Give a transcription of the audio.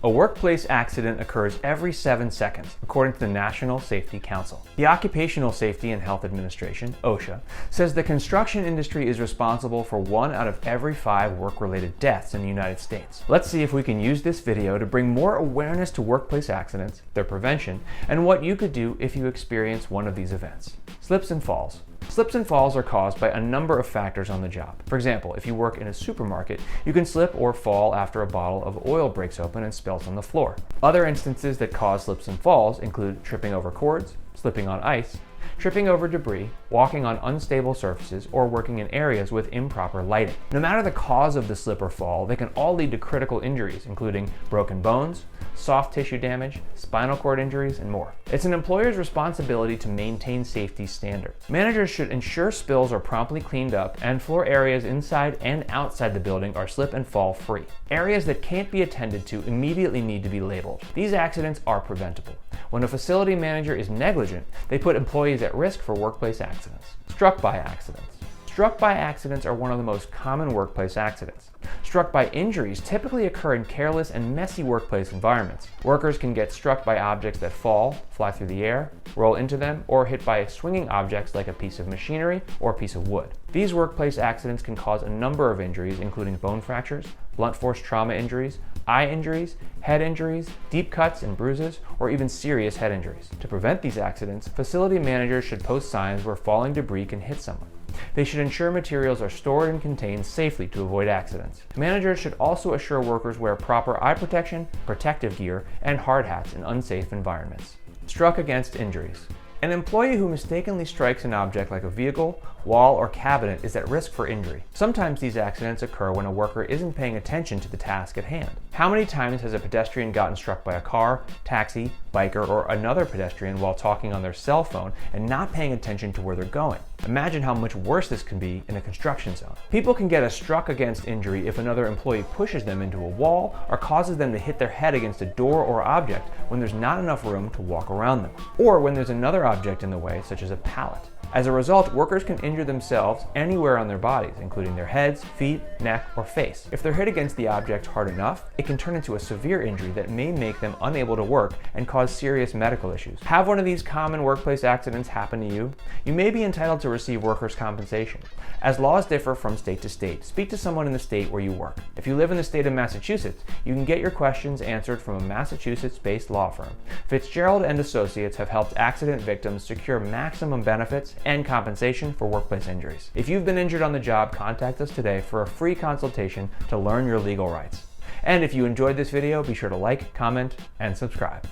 A workplace accident occurs every 7 seconds, according to the National Safety Council. The Occupational Safety and Health Administration, OSHA, says the construction industry is responsible for 1 out of every 5 work-related deaths in the United States. Let's see if we can use this video to bring more awareness to workplace accidents, their prevention, and what you could do if you experience one of these events. Slips and falls. Slips and falls are caused by a number of factors on the job. For example, if you work in a supermarket, you can slip or fall after a bottle of oil breaks open and spills on the floor. Other instances that cause slips and falls include tripping over cords, slipping on ice, tripping over debris, walking on unstable surfaces, or working in areas with improper lighting. No matter the cause of the slip or fall, they can all lead to critical injuries, including broken bones, soft tissue damage, spinal cord injuries, and more. It's an employer's responsibility to maintain safety standards. Managers should ensure spills are promptly cleaned up and floor areas inside and outside the building are slip and fall free. Areas that can't be attended to immediately need to be labeled. These accidents are preventable. When a facility manager is negligent, they put employees at risk for workplace accidents. Struck by accidents. Struck by accidents are one of the most common workplace accidents. Struck by injuries typically occur in careless and messy workplace environments. Workers can get struck by objects that fall, fly through the air, roll into them, or hit by swinging objects like a piece of machinery or a piece of wood. These workplace accidents can cause a number of injuries, including bone fractures, blunt force trauma injuries, eye injuries, head injuries, deep cuts and bruises, or even serious head injuries. To prevent these accidents, facility managers should post signs where falling debris can hit someone. They should ensure materials are stored and contained safely to avoid accidents. Managers should also assure workers wear proper eye protection, protective gear, and hard hats in unsafe environments. Struck against injuries. An employee who mistakenly strikes an object like a vehicle, wall, or cabinet is at risk for injury. Sometimes these accidents occur when a worker isn't paying attention to the task at hand. How many times has a pedestrian gotten struck by a car, taxi, biker, or another pedestrian while talking on their cell phone and not paying attention to where they're going? Imagine how much worse this can be in a construction zone. People can get a struck against injury if another employee pushes them into a wall or causes them to hit their head against a door or object when there's not enough room to walk around them, or when there's another object in the way, such as a pallet. As a result, workers can injure themselves anywhere on their bodies, including their heads, feet, neck, or face. If they're hit against the object hard enough, it can turn into a severe injury that may make them unable to work and cause serious medical issues. Have one of these common workplace accidents happen to you? You may be entitled to receive workers' compensation. As laws differ from state to state, speak to someone in the state where you work. If you live in the state of Massachusetts, you can get your questions answered from a Massachusetts-based law firm. Fitzgerald and Associates have helped accident victims secure maximum benefits and compensation for workplace injuries. If you've been injured on the job, contact us today for a free consultation to learn your legal rights. And if you enjoyed this video, be sure to like, comment, and subscribe.